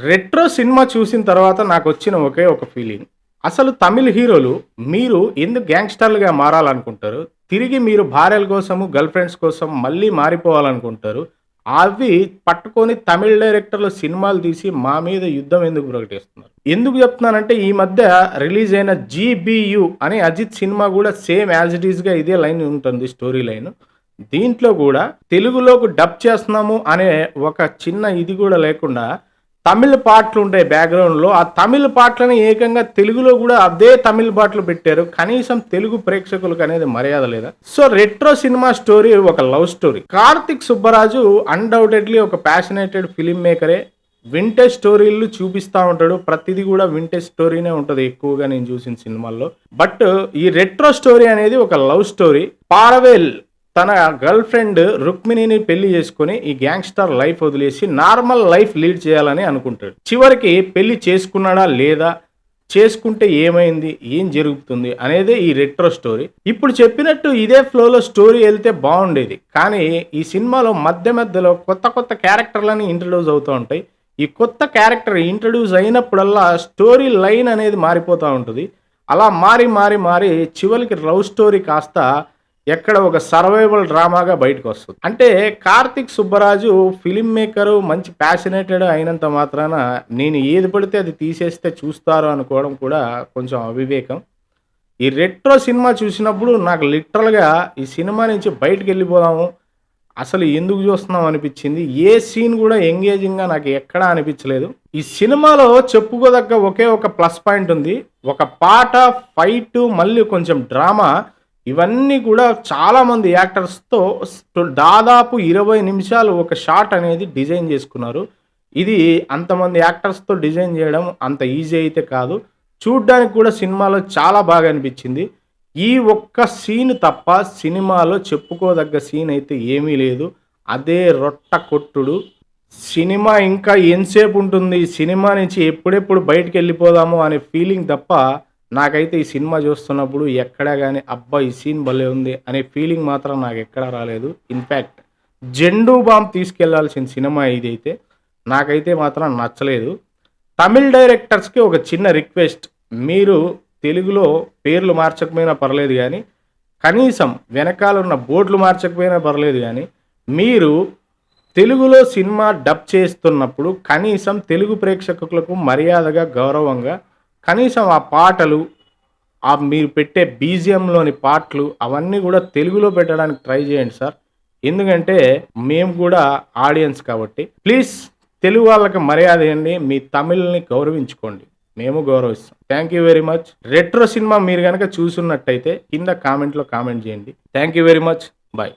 Retro cinema చూసిన తర్వాత నాకొచ్చిన ఒకే ఒక ఫీలింగ్. అసలు తమిళ్ హీరోలు మీరు ఎందుకు గ్యాంగ్‌స్టర్‌లుగా మారాలనుకుంటారు? తిరిగి మీరు భార్యల కోసము, గర్ల్ ఫ్రెండ్స్ కోసం మళ్ళీ మారిపోవాలనుకుంటారు. అవి పట్టుకొని తమిళ్ డైరెక్టర్లు సినిమాలు తీసి మా మీద యుద్ధం ఎందుకు ప్రకటిస్తున్నారు? ఎందుకు చెప్తున్నానంటే ఈ మధ్య రిలీజ్ అయిన 'జీబీయు' అనే అజిత్ సినిమా కూడా సేమ్ యాజ్ ఇట్ ఈస్‌గా ఇదే లైన్ ఉంటుంది స్టోరీ లైన్. దీంట్లో కూడా తెలుగులోకి డబ్ చేస్తున్నాము అనే ఒక చిన్న ఇది కూడా లేకుండా తమిళ్ పాటలుంటాయి బ్యాక్‌గ్రౌండ్‌లో. ఆ తమిళ్ పాటలని ఏకంగా తెలుగులో గూడా అదే తమిళ్ పాటలు పెట్టారు. కనీసం తెలుగు ప్రేక్షకులకనేది మర్యాద లేదా? సో, రెట్రో సినిమా స్టోరీ ఒక love story. Karthik Subbaraju undoubtedly ఒక ప్యాషనేటెడ్ ఫిల్మ్ మేకరే. వింటేజ్ స్టోరీలు చూపిస్తా ఉంటాడు. ప్రతిది గూడా వింటేజ్ స్టోరీనే ఉంటది ఎక్కువగా నేను చూసిన సినిమాల్లో. బట్ ఈ రెట్రో స్టోరీ అనేది ఒక లవ్ స్టోరీ. పారవేల్ తన గర్ల్ ఫ్రెండ్ రుక్మిణిని పెళ్లి చేసుకొని ఈ గ్యాంగ్స్టర్ లైఫ్ వదిలేసి నార్మల్ లైఫ్ లీడ్ చేయాలని అనుకుంటాడు. చివరికి పెళ్లి చేసుకున్నాడా లేదా, చేసుకుంటే ఏమైంది, ఏం జరుగుతుంది అనేది ఈ రెట్రో స్టోరీ. ఇప్పుడు చెప్పినట్టు ఇదే ఫ్లోలో స్టోరీ వెళ్తే బాగుండేది. కానీ ఈ సినిమాలో మధ్య మధ్యలో కొత్త కొత్త క్యారెక్టర్లని ఇంట్రడ్యూస్ అవుతూ ఉంటాయి. ఈ కొత్త క్యారెక్టర్ ఇంట్రడ్యూస్ అయినప్పుడల్లా స్టోరీ లైన్ అనేది మారిపోతూ ఉంటుంది. అలా మారి మారి మారి చివరికి లవ్ స్టోరీ కాస్త ఎక్కడ ఒక సర్వైవల్ డ్రామాగా బయటకొస్తది. అంటే కార్తీక్ సుబ్బరాజు ఫిల్మ్ మేకరు మంచి ప్యాషనేటెడ్ అయినంత మాత్రాన నేను ఏది పడితే అది తీసేస్తే చూస్తారు అనుకోవడం కూడా కొంచెం అవివేకం. ఈ రెట్రో సినిమా చూసినప్పుడు నాకు లిటరల్‌గా ఈ సినిమా నుంచి బయటికెళ్ళిపోదాము. అసలు ఎందుకు చూస్తున్నాం అనిపిచ్చింది. ఏ సీన్ కూడా ఎంగేజింగ్‌గా నాకు ఎక్కడా అనిపించలేదు. ఈ సినిమాలో చెప్పుకోదగ్గ ఒకే ఒక ప్లస్ పాయింట్ ఉంది. ఒక పాట, ఫైటు, మళ్ళీ కొంచెం డ్రామా ఇవన్నీ కూడా చాలామంది యాక్టర్స్‌తో దాదాపు 20 నిమిషాలు ఒక షాట్ అనేది డిజైన్ చేసుకున్నారు. ఇది అంతమంది యాక్టర్స్‌తో డిజైన్ చేయడం అంత ఈజీ అయితే కాదు. చూడ్డానికి కూడా సినిమాలో చాలా బాగా అనిపించింది. ఈ ఒక్క సీన్ తప్ప సినిమాలో చెప్పుకోదగ్గ సీన్ అయితే ఏమీ లేదు. అదే రొట్ట కొట్టుడు. సినిమా ఇంకా ఎంతసేపు ఉంటుంది? సినిమా నుంచి ఎప్పుడెప్పుడు బయటికెళ్ళిపోదాము అనే ఫీలింగ్ తప్ప నాకైతే ఈ సినిమా చూస్తున్నప్పుడు ఎక్కడా గాని అబ్బా! ఈ సీన్ భలే ఉంది అనే ఫీలింగ్ మాత్రం నాకెక్కడా రాలేదు. ఇన్‌ఫాక్ట్ 'జెండు బామ్' తీసుకెళ్లాల్సిన సినిమా ఇదైతే. నాకైతే మాత్రం నచ్చలేదు. తమిళ్ డైరెక్టర్స్‌కి ఒక చిన్న రిక్వెస్ట్. మీరు తెలుగులో పేర్లు మార్చకపోయినా పర్లేదు గానీ, కనీసం వెనకాలున్న బోర్డులు మార్చకపోయినా పర్లేదు గానీ, మీరు తెలుగులో సినిమా డబ్ చేస్తున్నప్పుడు కనీసం తెలుగు ప్రేక్షకులకు మర్యాదగా, గౌరవంగా కనీసం ఆ పాటలు, మీరు పెట్టే బీజీఎంలోని పాటలు అవన్నీ గూడా తెలుగులో పెట్టడానికి ట్రై చేయండి సార్. ఎందుకంటే మేము గూడా ఆడియన్స్ కాబట్టి. ప్లీజ్ తెలుగు వాళ్ళకి మర్యాద ఇయ్యండి. మీ తమిళ్‌ని గౌరవించుకోండి. మేము గౌరవిస్తాం. Thank you very much. Retro cinema మీరు గనక చూసున్నట్టయితే కింద కామెంట్‌లో కామెంట్ చేయండి. Thank you very much. By.